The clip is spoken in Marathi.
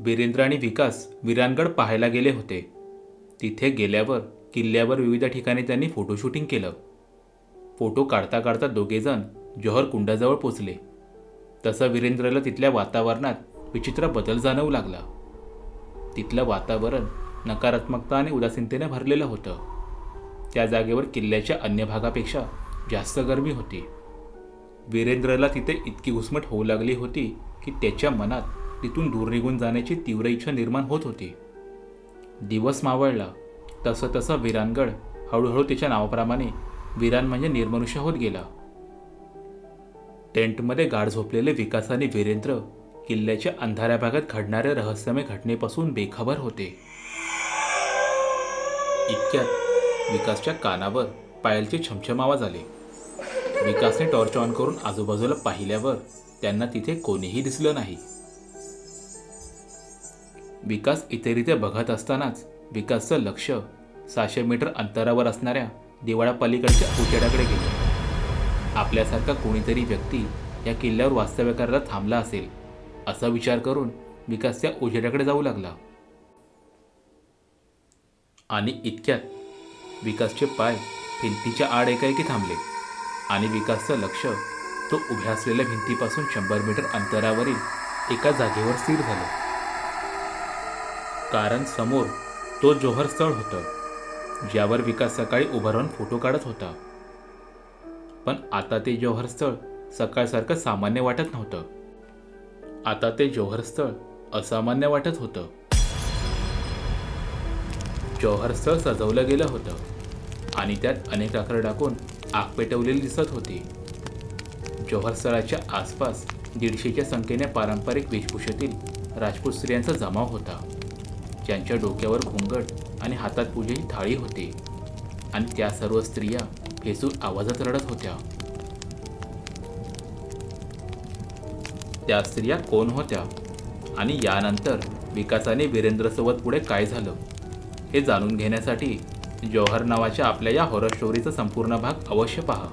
वीरेंद्र आणि विकास विरानगड पाहायला गेले होते. तिथे गेल्यावर किल्ल्यावर विविध ठिकाणी त्यांनी फोटोशूटिंग केलं. फोटो काढता काढता दोघेजण जौहर कुंडाजवळ पोचले. तसं वीरेंद्रला तिथल्या वातावरणात विचित्र बदल जाणवू लागला. तिथलं वातावरण नकारात्मकता आणि उदासीनतेने भरलेलं होतं. त्या जागेवर किल्ल्याच्या अन्य भागापेक्षा जास्त गरमी होती. वीरेंद्रला तिथे इतकी घुसमट होऊ लागली होती की त्याच्या मनात तिथून दूर निघून जाण्याची तीव्र इच्छा निर्माण होत होती. दिवस मावळला तसं तसं विरानगड हळूहळू त्याच्या नावाप्रमाणे विरान म्हणजे निर्मनुष्य होत गेला. टेंटमध्ये गाढ झोपलेले विकास आणि वीरेंद्र किल्ल्याच्या अंधाऱ्या भागात घडणाऱ्या रहस्यमय घटनेपासून बेखबर होते. इतक्यात विकासच्या कानावर पायलचे छमछम आवाज आले. विकासने टॉर्च ऑन करून आजूबाजूला पाहिल्यावर त्यांना तिथे कोणीही दिसलं नाही. विकास इथे बघत असतानाच विकासचं लक्ष 600 मीटर अंतरावर असणाऱ्या दिवाळापलीकडच्या उजेडाकडे गेलं. आपल्यासारखा कोणीतरी व्यक्ती या किल्ल्यावर वास्तव्य करायला थांबला असेल असा विचार करून विकास त्या उजेडाकडे जाऊ लागला. आणि इतक्यात विकासचे पाय भिंतीच्या आड एकाएकी थांबले आणि विकासचं लक्ष तो उभ्या असलेल्या भिंतीपासून 100 मीटर अंतरावरील एका जागेवर स्थिर झालं. कारण समोर तो जौहर स्थळ होतं ज्यावर विकास सकाळी उभं राहून फोटो काढत होता. पण आता ते जौहर स्थळ सकाळसारखं सामान्य वाटत नव्हतं. आता ते जौहर स्थळ असामान्य वाटत होतं. जौहर स्थळ सजवलं गेलं होतं आणि त्यात अनेक लाकडं टाकून आग पेटवलेली दिसत होती. जौहर स्थळाच्या आसपास 150च्या संख्येने पारंपरिक वेशभूषेतील राजपूत स्त्रियांचा जमाव होता, ज्यांच्या डोक्यावर घुंगट आणि हातात पूजेची थाळी होती आणि त्या सर्व स्त्रिया फेसून आवाजात रडत होत्या. त्या स्त्रिया कोण होत्या आणि यानंतर विकासाने वीरेंद्रसोबत पुढे काय झालं हे जाणून घेण्यासाठी जौहर नावाच्या आपल्या या हॉरर स्टोरीचा संपूर्ण भाग अवश्य पहा.